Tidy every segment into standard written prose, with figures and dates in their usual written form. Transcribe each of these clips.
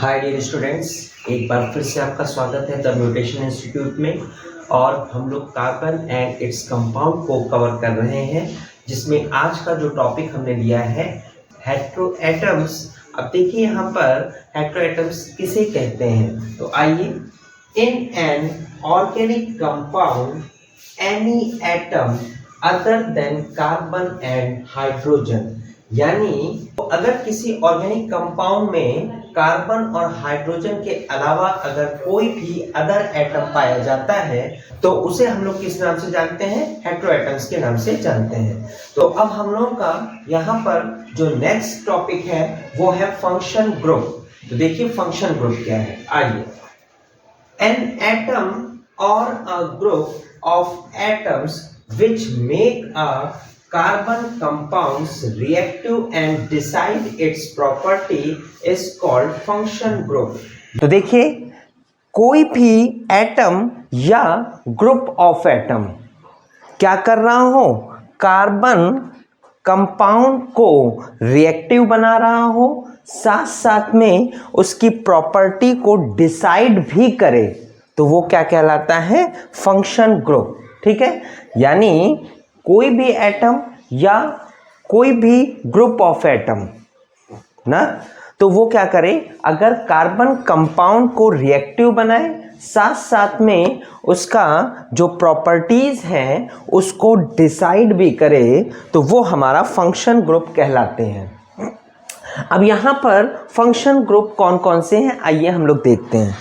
Hi dear students, एक बार फिर से आपका स्वागत है द म्यूटेशन इंस्टीट्यूट में। और हम लोग कार्बन एंड इट्स कंपाउंड को कवर कर रहे हैं, जिसमें आज का जो टॉपिक हमने लिया है हेटेरोएटम्स। अब देखिए यहाँ पर हेटेरोएटम्स किसे कहते हैं, तो आइए, in an organic compound any atom other than carbon and hydrogen, यानी अगर किसी ऑर्गेनिक कंपाउंड में कार्बन और हाइड्रोजन के अलावा अगर कोई भी अदर एटम पाया जाता है तो उसे हम लोग किस नाम से जानते हैं? हेटेरोएटम्स के नाम से जानते हैं। तो अब हम लोगों का यहाँ पर जो नेक्स्ट टॉपिक है वो है फंक्शन ग्रुप। तो देखिए फंक्शन ग्रुप क्या है, आइए। एन एटम और a group of atoms which make a carbon compounds reactive and decide its property is called function group। तो देखिए कोई भी एटम या ग्रुप ऑफ एटम क्या कर रहा हो, कार्बन कंपाउंड को रिएक्टिव बना रहा हो, साथ साथ में उसकी प्रॉपर्टी को डिसाइड भी करे, तो वो क्या कहलाता है? Function group. ठीक है, यानी कोई भी एटम या कोई भी ग्रुप ऑफ एटम ना, तो वो क्या करे, अगर कार्बन कंपाउंड को रिएक्टिव बनाए, साथ साथ में उसका जो प्रॉपर्टीज हैं उसको डिसाइड भी करे, तो वो हमारा फंक्शन ग्रुप कहलाते हैं। अब यहाँ पर फंक्शन ग्रुप कौन कौन से हैं, आइए हम लोग देखते हैं।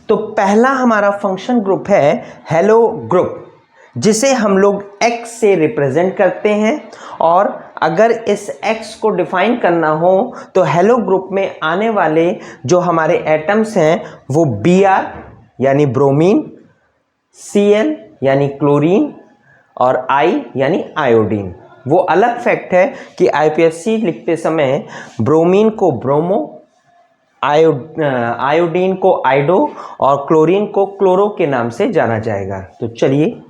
तो पहला हमारा फंक्शन ग्रुप है हेलो ग्रुप, जिसे हम लोग X से रिप्रेजेंट करते हैं। और अगर इस X को डिफाइन करना हो तो हेलो ग्रुप में आने वाले जो हमारे एटम्स हैं वो Br यानी ब्रोमीन, Cl यानी क्लोरीन और I यानी आयोडीन। वो अलग फैक्ट है कि IPSC लिखते समय ब्रोमीन को ब्रोमो, आयोडीन को आइडो और क्लोरीन को क्लोरो के नाम से जाना जाएगा। तो चलिए,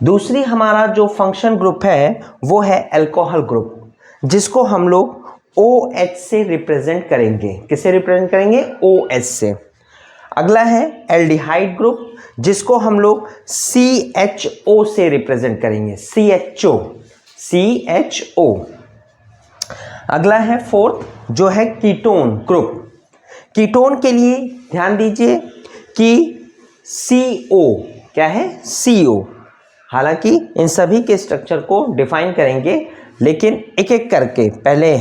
दूसरी हमारा जो फंक्शन ग्रुप है वो है अल्कोहल ग्रुप, जिसको हम लोग OH से रिप्रेजेंट करेंगे। किसे रिप्रेजेंट करेंगे? OH से। अगला है एल्डिहाइड ग्रुप, जिसको हम लोग CHO से रिप्रेजेंट करेंगे, CHO। अगला है फोर्थ जो है कीटोन ग्रुप। कीटोन के लिए ध्यान दीजिए कि CO क्या है? CO। हालांकि इन सभी के स्ट्रक्चर को डिफाइन करेंगे, लेकिन एक एक करके पहले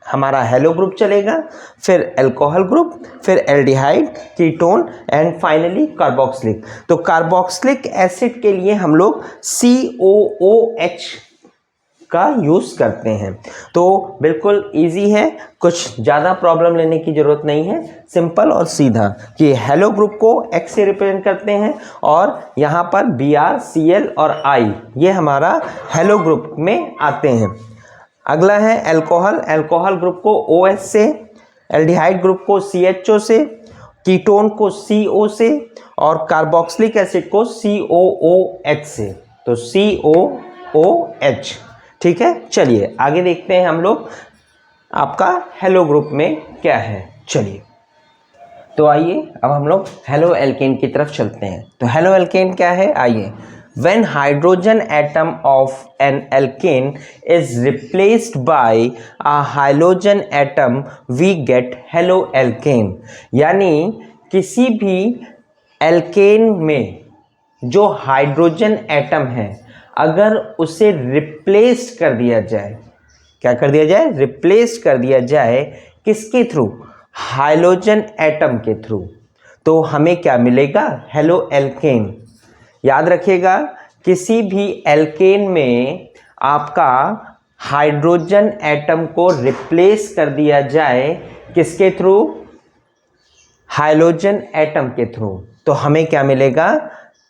हमारा हेलो ग्रुप चलेगा, फिर अल्कोहल ग्रुप, फिर aldehyde, ketone and finally carboxylic. तो कार्बोक्सिलिक एसिड के लिए हम लोग COOH का यूज़ करते हैं। तो बिल्कुल इजी है, कुछ ज़्यादा प्रॉब्लम लेने की ज़रूरत नहीं है, सिंपल और सीधा कि हेलो ग्रुप को X से रिप्रेजेंट करते हैं और यहाँ पर Br, Cl और I ये हमारा हेलो ग्रुप में आते हैं। अगला है अल्कोहल। अल्कोहल ग्रुप को OH से, एल्डिहाइड ग्रुप को CHO से, कीटोन को CO से और कार्बोक्सिलिक एसिड को COOH से। तो COOH। ठीक है, चलिए आगे देखते हैं हम लोग आपका हेलो ग्रुप में क्या है। चलिए, तो आइए अब हम लोग हेलो एल्केन की तरफ चलते हैं। तो हेलो एल्केन क्या है, आइए। When hydrogen atom of an alkane is replaced by a halogen atom, we get halo alkane। यानी किसी भी एल्केन में जो हाइड्रोजन एटम है, अगर उसे रिप्लेस कर दिया जाए, क्या कर दिया जाए? रिप्लेस कर दिया जाए, किसके थ्रू? हाइड्रोजन एटम के थ्रू, तो हमें क्या मिलेगा? Halo alkane. याद रखिएगा, किसी भी एल्केन में आपका हाइड्रोजन एटम को रिप्लेस कर दिया जाए, किसके थ्रू? हाइड्रोजन एटम के थ्रू, तो हमें क्या मिलेगा?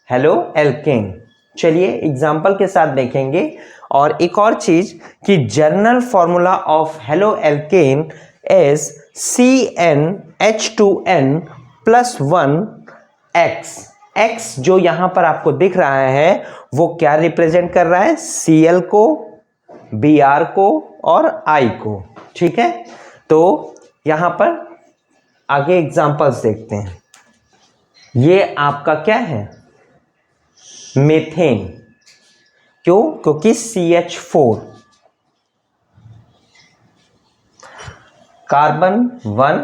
Halo alkane. चलिए एग्जाम्पल के साथ देखेंगे। और एक और चीज कि journal formula of halo alkane is CnH2n+1X। X जो यहां पर आपको दिख रहा है वो क्या रिप्रेजेंट कर रहा है? Cl को, Br को और I को। ठीक है, तो यहां पर आगे एग्जांपल्स देखते हैं। ये आपका क्या है, मीथेन। क्यों? क्योंकि CH4 कार्बन 1,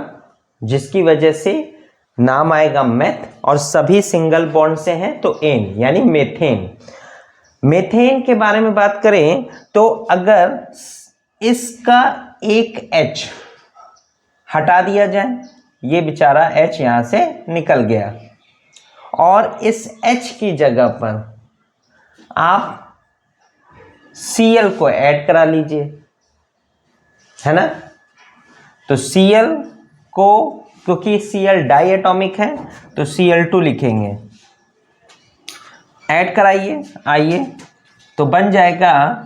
जिसकी वजह से नाम आएगा मेथ, और सभी सिंगल बॉन्ड से हैं तो एन, यानी मीथेन। मीथेन के बारे में बात करें तो अगर इसका एक H हटा दिया जाए, ये बेचारा H यहां से निकल गया, और इस H की जगह पर आप Cl को ऐड करा लीजिए, है ना। तो Cl को, क्योंकि Cl डाई एटॉमिक है तो Cl2 लिखेंगे, ऐड कराइए। आइए, तो बन जाएगा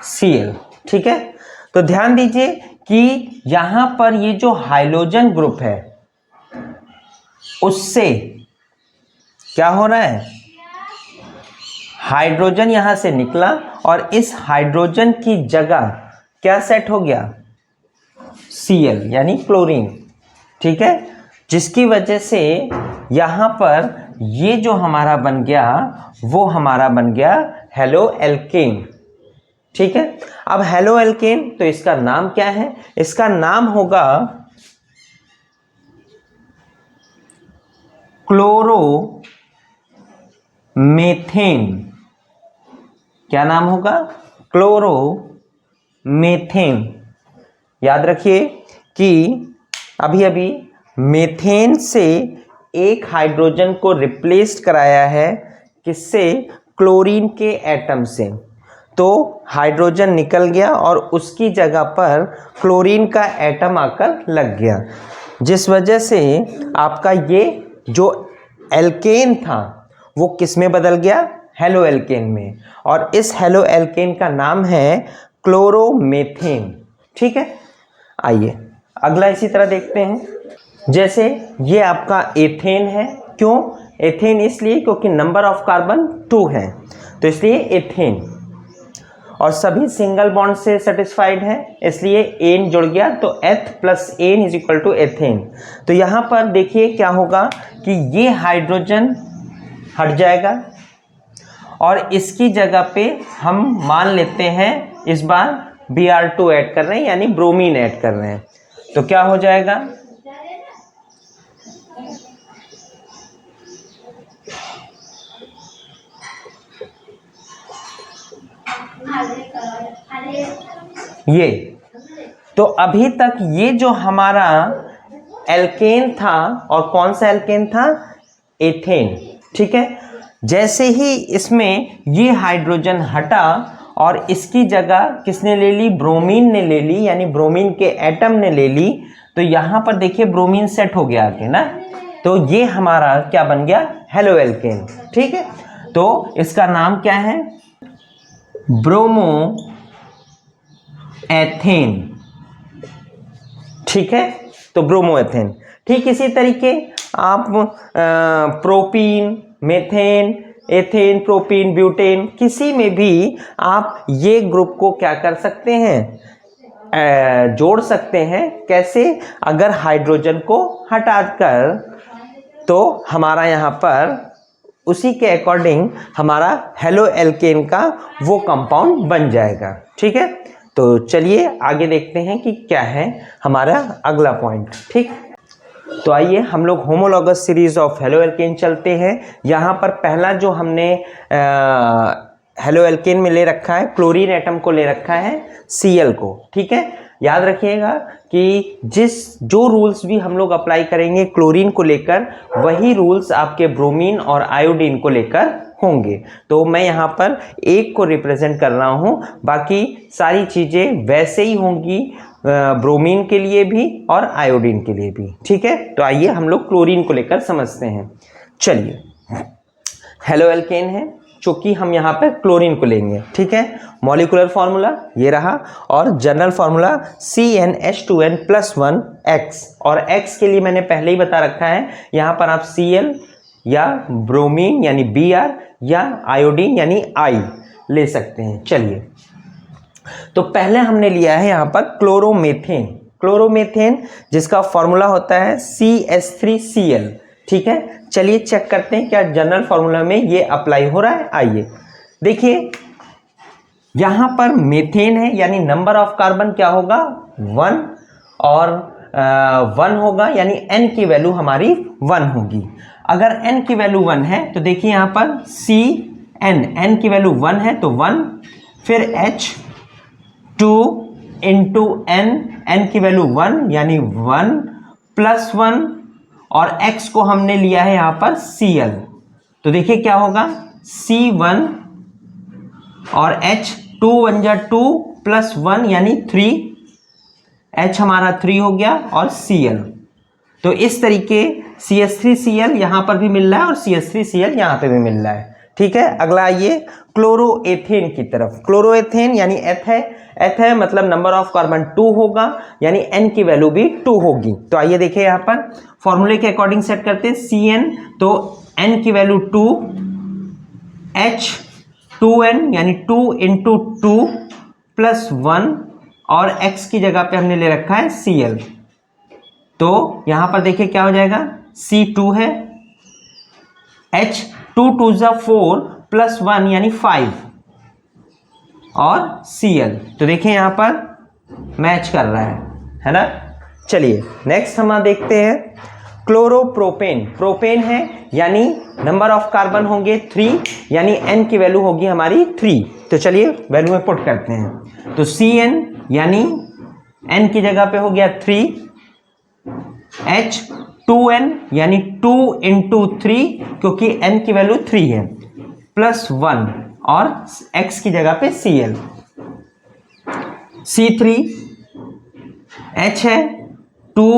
Cl। ठीक है, तो ध्यान दीजिए कि यहां पर ये जो हाइड्रोजन ग्रुप है उससे क्या हो रहा है, हाइड्रोजन यहां से निकला और इस हाइड्रोजन की जगह क्या सेट हो गया, Cl यानी क्लोरीन। ठीक है, जिसकी वजह से यहां पर ये जो हमारा बन गया वो हमारा बन गया हेलो एल्केन। ठीक है, अब हेलो एल्केन, तो इसका नाम क्या है, इसका नाम होगा क्लोरोमेथेन। क्या नाम होगा, क्लोरोमेथेन। याद रखिए कि अभी अभी मेथेन से एक हाइड्रोजन को रिप्लेस कराया है, किससे, क्लोरीन के एटम से। तो हाइड्रोजन निकल गया और उसकी जगह पर क्लोरीन का एटम आकर लग गया, जिस वजह से आपका ये जो एल्केन था वो किस में बदल गया, हेलो एल्केन में, और इस हेलो एल्केन का नाम है क्लोरोमेथेन। ठीक है, आइए अगला इसी तरह देखते हैं। जैसे ये आपका एथेन है। क्यों एथेन? इसलिए क्योंकि नंबर ऑफ कार्बन 2 है, तो इसलिए एथेन, और सभी सिंगल बॉन्ड से सेटिस्फाइड है, इसलिए एन जुड़ गया, तो eth plus ane is equal to ethane. तो यहाँ पर देखिए क्या होगा कि ये हाइड्रोजन हट जाएगा और इसकी जगह पे हम मान लेते हैं इस बार Br2 ऐड कर रहे हैं, यानी ब्रोमीन ऐड कर रहे हैं। तो क्या हो जाएगा, ये। तो अभी तक ये जो हमारा एल्केन था, और कौन सा एल्केन था, एथेन। ठीक है, जैसे ही इसमें ये हाइड्रोजन हटा और इसकी जगह किसने ले ली, ब्रोमीन ने ले ली, यानी ब्रोमीन के एटम ने ले ली। तो यहां पर देखिए ब्रोमीन सेट हो गया आके ना, तो ये हमारा क्या बन गया, हेलो एल्केन। ठीक है, तो इसका नाम क्या है, ब्रोमो एथेन। ठीक है, तो ब्रोमो एथेन। ठीक इसी तरीके आप propene, methane, ethane, propene, butane, किसी में भी आप ये ग्रुप को क्या कर सकते हैं, जोड़ सकते हैं। कैसे, अगर हाइड्रोजन को हटाकर, तो हमारा यहाँ पर उसी के अकॉर्डिंग हमारा हेलो एल्केन का वो कंपाउंड बन जाएगा। ठीक है, तो चलिए आगे देखते हैं कि क्या है हमारा अगला पॉइंट। ठीक, तो आइए हम लोग homologous series of halo alkane चलते हैं। यहाँ पर पहला जो हमने हेलो एल्केन में ले रखा है, क्लोरीन एटम को ले रखा है, Cl को। ठीक है, याद रखिएगा कि जो रूल्स भी हम लोग अप्लाई करेंगे क्लोरीन को लेकर, वही रूल्स आपके ब्रोमीन और आयोडीन को लेकर होंगे। तो मैं यहाँ पर एक को रिप्रेजेंट कर रहा हूँ, बाकी सारी चीज़ें वैसे ही होंगी ब्रोमीन के लिए भी और आयोडीन के लिए भी। ठीक है, तो आइए हम लोग क्लोरीन को लेकर समझते हैं। चलिए, हेलो एल्केन है, चूंकि हम यहाँ पर क्लोरीन को लेंगे। ठीक है, मॉलिक्यूलर फार्मूला ये रहा, और जनरल फार्मूला CnH2n+1X, और X के लिए मैंने पहले ही बता रखा है, यहाँ पर आप Cl या ब्रोमीन यानी Br या आयोडीन यानी I ले सकते हैं। चलिए, तो पहले हमने लिया है यहाँ पर क्लोरोमेथेन। क्लोरोमेथेन जिसका फॉर्मूला होता है CH3Cl। ठीक है, चलिए चेक करते हैं क्या जनरल फॉर्मूला में ये अप्लाई हो रहा है। आइए देखिए, यहाँ पर मेथेन है यानी नंबर ऑफ कार्बन क्या होगा 1 और 1 होगा, यानी n की वैल्यू हमारी 1 होगी। अगर n की वैल्यू 1 है तो देखिए यहाँ पर n की वैल्यू 1 है तो 1, फिर H2 इंटू n की वैल्यू 1 यानी 1 प्लस 1 और x को हमने लिया है यहाँ पर Cl, तो देखिए क्या होगा C1 और H2 1 जा 2 प्लस 1 यानी 3, H हमारा 3 हो गया और Cl। तो इस तरीके CH3Cl यहाँ पर भी मिल रहा है और CH3Cl यहाँ पे भी मिल रहा है। ठीक है, अगला आइए क्लोरोएथेन की तरफ। क्लोरोएथेन यानी एथ है मतलब नंबर ऑफ कार्बन 2 होगा, यानी n की वैल्यू भी 2 होगी। तो आइए देखिए यहाँ पर फॉर्मूले के अकॉर्डिंग सेट करते हैं Cn, तो n की वैल्यू 2, H2n यानी 2 इंटू 2 प्लस 1 और x की जगह पे हमने ले रखा है Cl, तो यहां पर देखिए क्या हो जाएगा C2 है, H2 2 जा 4 प्लस 1 यानी 5 और Cl, तो देखिए यहां पर मैच कर रहा है ना। चलिए नेक्स्ट हम देखते हैं क्लोरोप्रोपेन। प्रोपेन है यानी नंबर ऑफ कार्बन होंगे 3, यानी n की वैल्यू होगी हमारी 3। तो चलिए वैल्यू में पुट करते हैं, तो Cn यानी n की जगह पे हो गया 3, H2n यानी 2 इंटू 3 क्योंकि n की वैल्यू 3 है, प्लस 1 और x की जगह पे Cl, C3 H है 2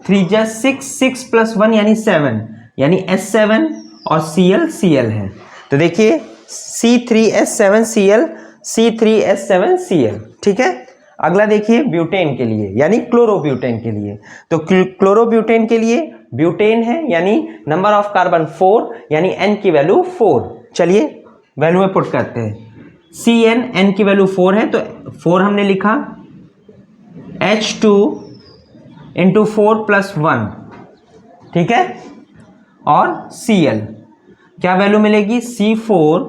3 जा 6, 6 प्लस 1 यानी 7, यानी S7 और Cl है। तो देखिए C3H7Cl, C3H7Cl। ठीक है, अगला देखिए ब्यूटेन के लिए यानी क्लोरोब्यूटेन के लिए। तो क्लोरोब्यूटेन के लिए ब्यूटेन है यानी नंबर ऑफ कार्बन 4, यानी n की वैल्यू 4। चलिए वैल्यू में पुट करते हैं, Cn n की वैल्यू 4 है तो 4 हमने लिखा, H2 इंटू 4 प्लस 1, ठीक है, और Cl क्या वैल्यू मिलेगी C4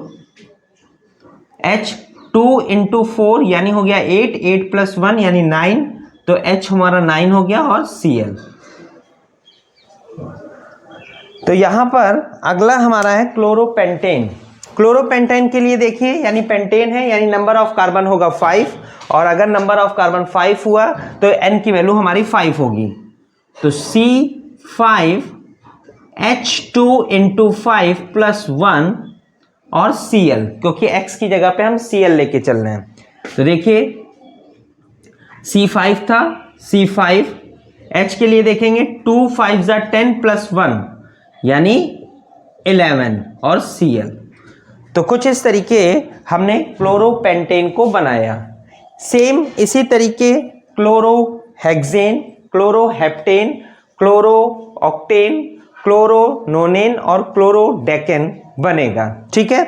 H2 इंटू 4 यानी हो गया 8, 8 प्लस 1 यानी 9, तो H हमारा 9 हो गया और Cl। तो यहां पर अगला हमारा है क्लोरोपेंटेन। क्लोरोपेंटेन के लिए देखिए यानी पेंटेन है यानी नंबर ऑफ कार्बन होगा 5, और अगर नंबर ऑफ कार्बन 5 हुआ तो n की वैल्यू हमारी 5 होगी, तो C5 H2 इंटू 5 प्लस 1 और Cl, क्योंकि x की जगह पे हम Cl लेके चल रहे हैं। तो देखिए C5 था, C5 H के लिए देखेंगे 2 5 जा 10 प्लस 1 यानी 11 और Cl। तो कुछ इस तरीके हमने क्लोरोपेंटेन को बनाया। सेम इसी तरीके क्लोरोहेक्सेन, क्लोरोहेप्टेन, क्लोरोऑक्टेन, क्लोरोनोनेन और क्लोरोडेकेन बनेगा। ठीक है,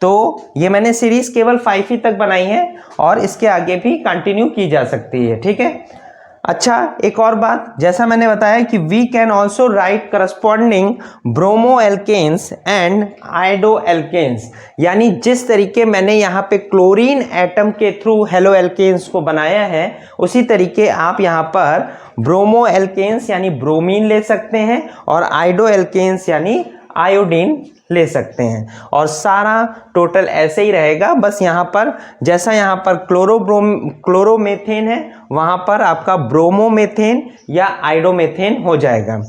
तो ये मैंने सीरीज केवल 5 ही तक बनाई है और इसके आगे भी कंटिन्यू की जा सकती है। ठीक है, अच्छा एक और बात, जैसा मैंने बताया कि we can also write corresponding bromo alkanes and iodo alkanes, यानी जिस तरीके मैंने यहाँ पे क्लोरीन एटम के थ्रू हेलो एल्केन्स को बनाया है उसी तरीके आप यहाँ पर ब्रोमो एल्केन्स यानी ब्रोमीन ले सकते हैं और आयोडो एल्केन्स यानी आयोडीन ले सकते हैं, और सारा टोटल ऐसे ही रहेगा। बस यहाँ पर जैसा यहाँ पर क्लोरोमेथेन है वहाँ पर आपका ब्रोमोमेथेन या आयोडोमेथेन हो जाएगा।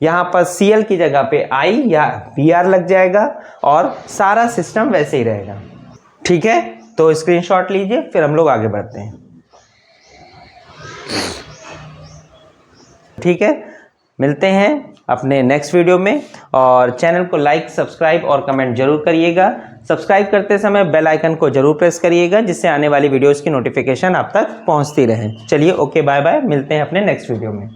यहाँ पर Cl की जगह पे I या Br लग जाएगा और सारा सिस्टम वैसे ही रहेगा। ठीक है, तो स्क्रीनशॉट लीजिए फिर हम लोग आगे बढ़ते हैं। ठीक है, मिलते हैं अपने नेक्स्ट वीडियो में, और चैनल को लाइक, सब्सक्राइब और कमेंट जरूर करिएगा। सब्सक्राइब करते समय बेल आइकन को जरूर प्रेस करिएगा जिससे आने वाली वीडियोस की नोटिफिकेशन आप तक पहुंचती रहे। चलिए ओके, बाय बाय, मिलते हैं अपने नेक्स्ट वीडियो में।